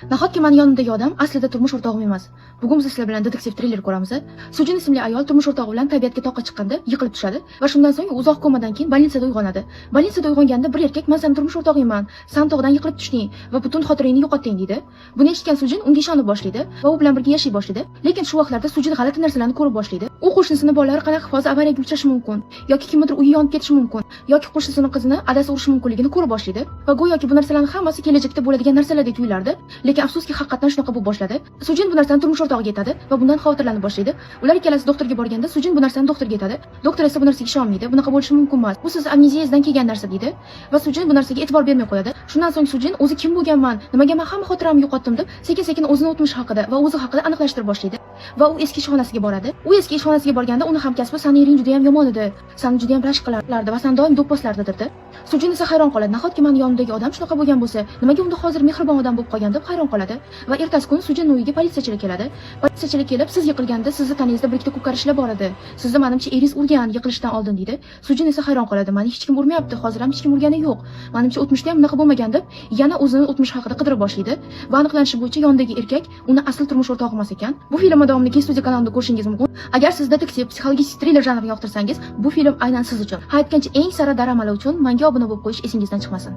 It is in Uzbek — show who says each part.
Speaker 1: Nahotki meni yonimdagi odam aslida turmush o'rtog'im emas. Bugun biz sizlar bilan detektiv triller ko'ramiz. Sujin ismli ayol turmush o'rtog'i bilan tabiatga toqqa chiqqanda yiqilib tushadi va shundan so'ng uzoq komadan keyin bolnitsada uyg'onadi. Bolnitsada uyg'onganda bir erkak "Men seni turmush o'rtog'ingman, san tog'dan yiqilib tushding va butun xotirangni yo'qotding" deydi. Buni eshitgan Sujin unga ishonib boshlaydi va u bilan birga yashay boshlaydi. Lekin shu vaqtlarda Sujin g'alati narsalarni ko'rib boshlaydi. U qo'shnisini bolalari qanaqa hozir avariyaga uchrashi mumkin yoki kimnidir uyi yonib ketishi mumkin yoki qo'shnisini qizini adasi urishi mumkinligini ko'rib boshlaydi va go'yoki bu narsalarning hammasi kelajakda bo'ladigan narsalardek tuyulardi. Lekin afsuski haqiqatan shunaqa bo'lib boshladi. Sujin bu narsani turmush o'rtog'iga aytadi va bundan xavotirlanib boshlaydi. Ular ikkalasi doktorga borganda Sujin bu narsani doktorga aytadi. Doktor esa bu narsaga ishonmaydi. Bunaqa bo'lishi mumkin emas. Bu siz amneziyangizdan kelgan narsa deydi va Sujin bu narsaga e'tibor bermay qo'yadi. Shundan so'ng Sujin o'zi kim bo'lganman, nimaga men hamma xotiramni yo'qotdim deb sekin-sekin o'zini o'tmish haqida va o'zi haqida aniqlashtirib boshlaydi. Va u eski ishxonasiga boradi. U eski ishxonasiga borganda uni hamkasbi "Seni ering juda ham yomon edi. Seni juda ham rashk qilardi va sen doim do'pposlarda" dedi. Sujin esa hayron qoladi. Nahotki meni yonimdagi odam shunaqa bo'lgan bo'lsa, nimaga unda hozir mehribon odam bo'lib qolgan deb hayron qoladi. Va ertasi kuni Sujin uyiga politsiyachilar keladi. Politsiyachilar kelib, "Siz yiqilganda sizni tanangizda bir ikkita ko'karishlar bor edi. Sizni menimcha eringiz urgan yiqilishdan oldin" deydi. Sujin esa hayron qoladi. "Meni hech kim urmayapti, hozir ham hech kim urgani yo'q. Menimcha o'tmishda ham bunaqa bo'lmagan" deb yana o'zini o'tmish haqida qidirib boshlaydi. Va aniqlanishi bo'yicha yondagi erkak uni asl turmush o'rtog'i emas ekan. Bu film davomini Kinstudiya kanalida ko'rishingiz mumkin. Agar siz detektiv, psixologik triller janrini yoqtirsangiz, bu film aynan siz uchun. Ha aytgancha eng sara daramalar uchun menga obuna bo'lib qo'yish esingizdan chiqmasin.